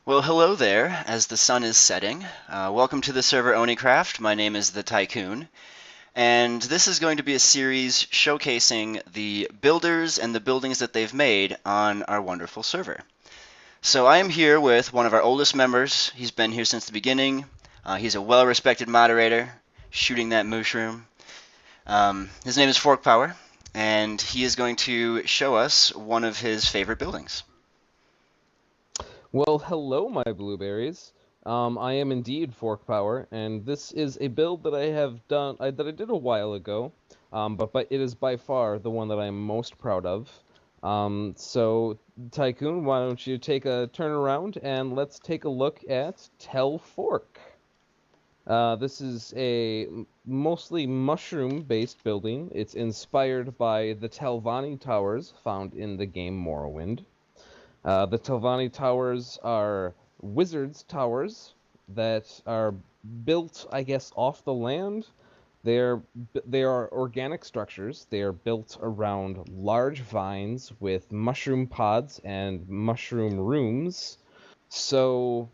Well, hello there, as the sun is setting. Welcome to the server OniCraft. My name is the Tycoon, and this is going to be a series showcasing the builders and the buildings that they've made on our wonderful server. So I am here with one of our oldest members. He's been here since the beginning. He's a well-respected moderator, shooting that mushroom. His name is Fork Power, and he is going to show us one of his favorite buildings. Well, hello, my blueberries. I am indeed Fork Power, and this is a build that I have done that I did a while ago, but it is by far the one that I'm most proud of. So, Tycoon, why don't you take a turn around and let's take a look at Tell Fork. This is a mostly mushroom-based building. It's inspired by the Telvanni Towers found in the game Morrowind. The Telvanni Towers are wizards' towers that are built, I guess, off the land. They are organic structures. They are built around large vines with mushroom pods and mushroom rooms. So,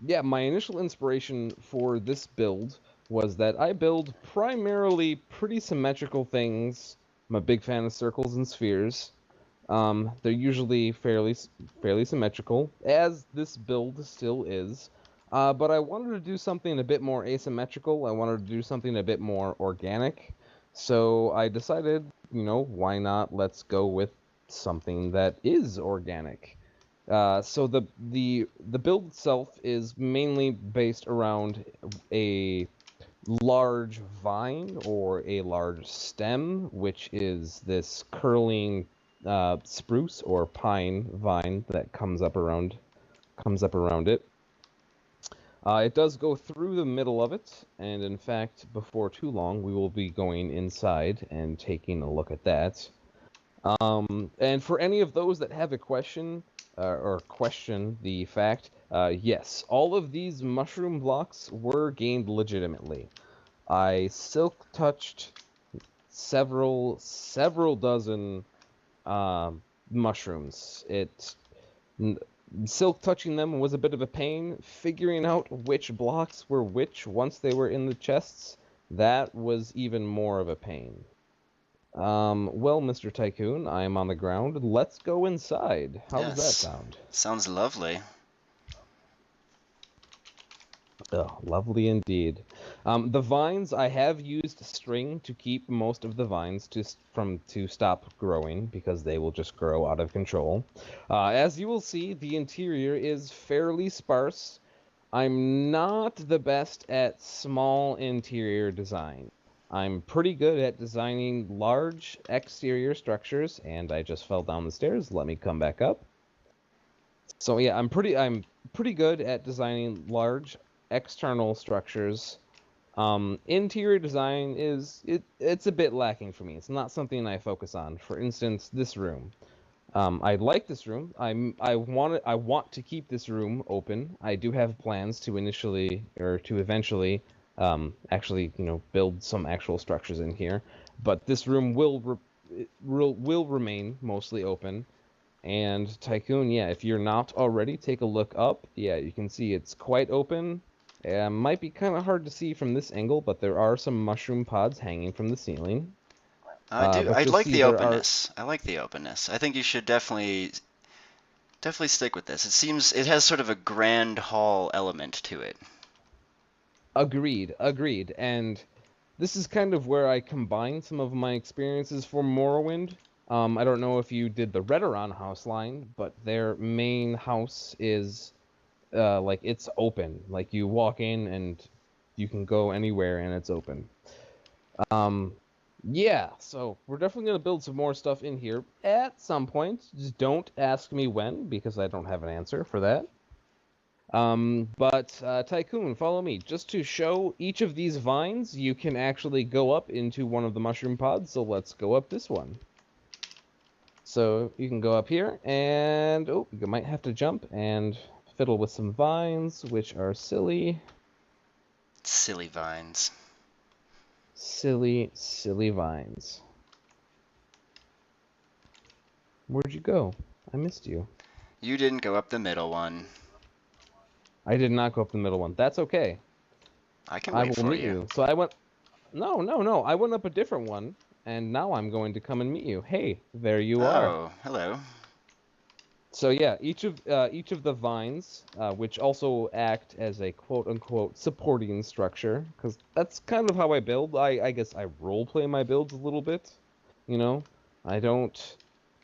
yeah, my initial inspiration for this build was that I build primarily pretty symmetrical things. I'm a big fan of circles and spheres. They're usually fairly symmetrical, as this build still is. But I wanted to do something a bit more asymmetrical. I wanted to do something a bit more organic. So I decided, why not? Let's go with something that is organic. So the build itself is mainly based around a large vine or a large stem, which is this curling spruce or pine vine that comes up around it. It does go through the middle of it, and in fact, before too long, we will be going inside and taking a look at that. And for any of those that have a question or question the fact, yes, all of these mushroom blocks were gained legitimately. I silk touched several dozen mushrooms. Silk touching them was a bit of a pain. Figuring out which blocks were which once they were in the chests, that was even more of a pain. Well, Mr. Tycoon, I am on the ground. Let's go inside. How does that Yes, sound? sounds lovely. Oh, lovely indeed. The vines, I have used string to keep most of the vines to stop growing because they will just grow out of control. As you will see, the interior is fairly sparse. I'm not the best at small interior design. I'm pretty good at designing large exterior structures, and I just fell down the stairs. Let me come back up. So yeah, I'm pretty good at designing large external structures. Interior design it's a bit lacking for me. It's not something I focus on. For instance, this room. I like this room. I want to keep this room open. I do have plans to eventually actually, build some actual structures in here. But this room will remain mostly open. And Tycoon, yeah, if you're not already, take a look up. Yeah, you can see it's quite open. Might be kind of hard to see from this angle, but there are some mushroom pods hanging from the ceiling. I But you'll like see the there are openness. I like the openness. I think you should definitely stick with this. It has sort of a grand hall element to it. agreed. And this is kind of where I combine some of my experiences for Morrowind. I don't know if you did the Redoran house line, but their main house is like it's open. Like you walk in and you can go anywhere and it's open. Um, yeah, so we're definitely gonna build some more stuff in here at some point. Just don't ask me when because I don't have an answer for that. But Tycoon, follow me. Just to show each of these vines, you can actually go up into one of the mushroom pods. So let's go up this one. So you can go up here, and oh, you might have to jump and fiddle with some vines, which are silly, Silly vines. silly vines. Where'd you go? I missed you. You didn't go up the middle one. I did not go up the middle one. That's okay. I can I wait will for meet you. you. So I went. No, no, no. I went up a different one, and now I'm going to come and meet you. Hey, there you are. Oh, hello. So yeah, each of the vines, which also act as a quote unquote supporting structure, because that's kind of how I build. I guess I role play my builds a little bit. You know, I don't.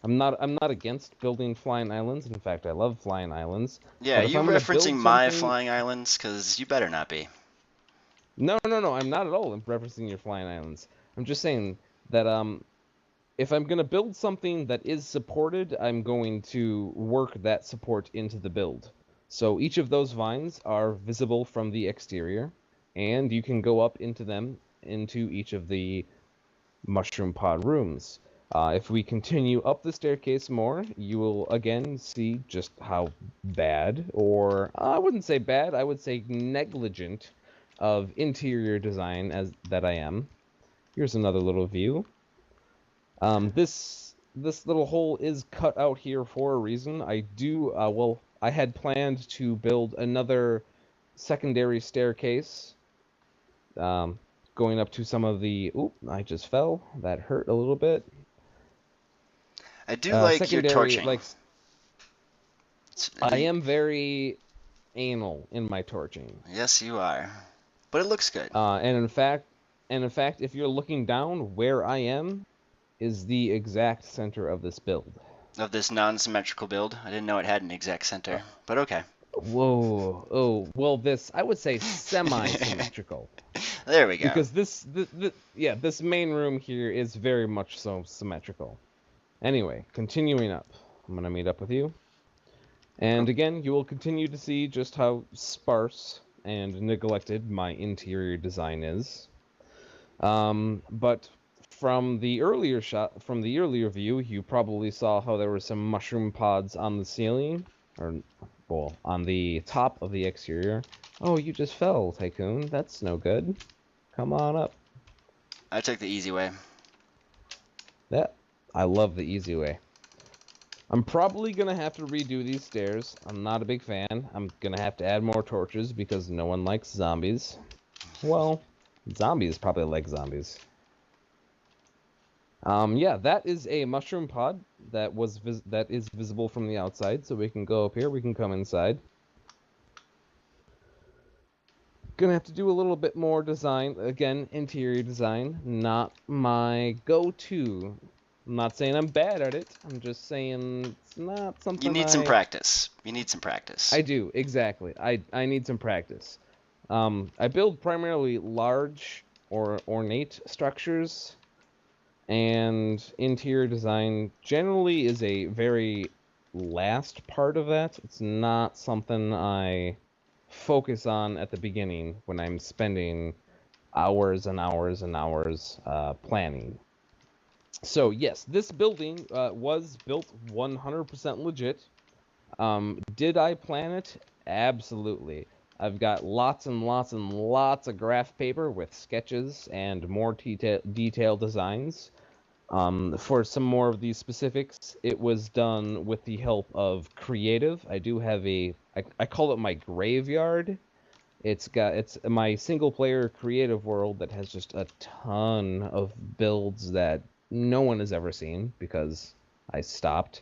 I'm not against building flying islands. In fact, I love flying islands. Yeah, But if you I'm gonna referencing build my something, flying islands? Because you better not be. no, no, no, I'm not at all referencing your flying islands. I'm just saying that if I'm going to build something that is supported, I'm going to work that support into the build. So each of those vines are visible from the exterior, and you can go up into them into each of the mushroom pod rooms. If we continue up the staircase more, you will again see just how bad, or I wouldn't say bad, I would say negligent of interior design as that I am. Here's another little view. This little hole is cut out here for a reason. Well, I had planned to build another secondary staircase, um, going up to some of the. Oop! I just fell. That hurt a little bit. I do like your Secondary, torching. like I am very anal in my torching. Yes, you are. But it looks good. And in fact, if you're looking down, where I am is the exact center of this build. Of this non-symmetrical build, I didn't know it had an exact Uh, center. But okay. Whoa. Oh, well, this, I would say semi-symmetrical. There we go. Because yeah, this main room here is very much so symmetrical. Anyway, continuing up. I'm gonna meet up with you. Oh, And again, you will continue to see just how sparse and neglected my interior design is. But from the earlier view, you probably saw how there were some mushroom pods on the ceiling, or, well, on the top of the exterior. Oh, you just fell, Tycoon. That's no good. Come on up. I took the easy way. That I love the easy way. I'm probably gonna have to redo these stairs. I'm not a big fan. I'm gonna have to add more torches because no one likes zombies. Well, zombies probably like zombies. Yeah, that is a mushroom pod that is visible from the outside, so we can go up here, we can come inside. Gonna have to do a little bit more design, again, interior design, not my go-to. I'm not saying I'm bad at it, I'm just saying it's not You something need some practice. You need some practice. I do, exactly. I need some practice. I build primarily large or ornate structures, and interior design generally is a very last part of that. It's not something I focus on at the beginning when I'm spending hours and hours and hours planning. So yes, this building was built 100% legit. Did I plan it? Absolutely. I've got lots and lots and lots of graph paper with sketches and more detailed designs. For some more of these specifics, it was done with the help of creative. I do have I call it my graveyard. It's my single player creative world that has just a ton of builds that no one has ever seen because I stopped.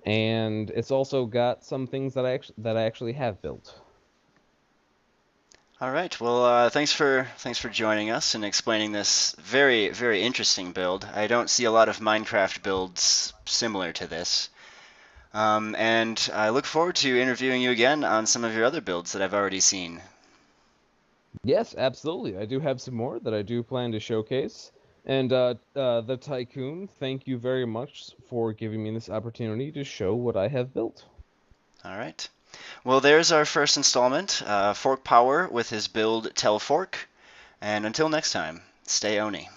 And it's also got some things that I actually have built. All right. Well, thanks for joining us and explaining this very very interesting build. I don't see a lot of Minecraft builds similar to this. And I look forward to interviewing you again on some of your other builds that I've already seen. Yes, absolutely. I do have some more that I do plan to showcase. And the Tycoon, thank you very much for giving me this opportunity to show what I have built. All right. Well, there's our first installment, Fork Power with his build Tell Fork. And until next time, stay Oni.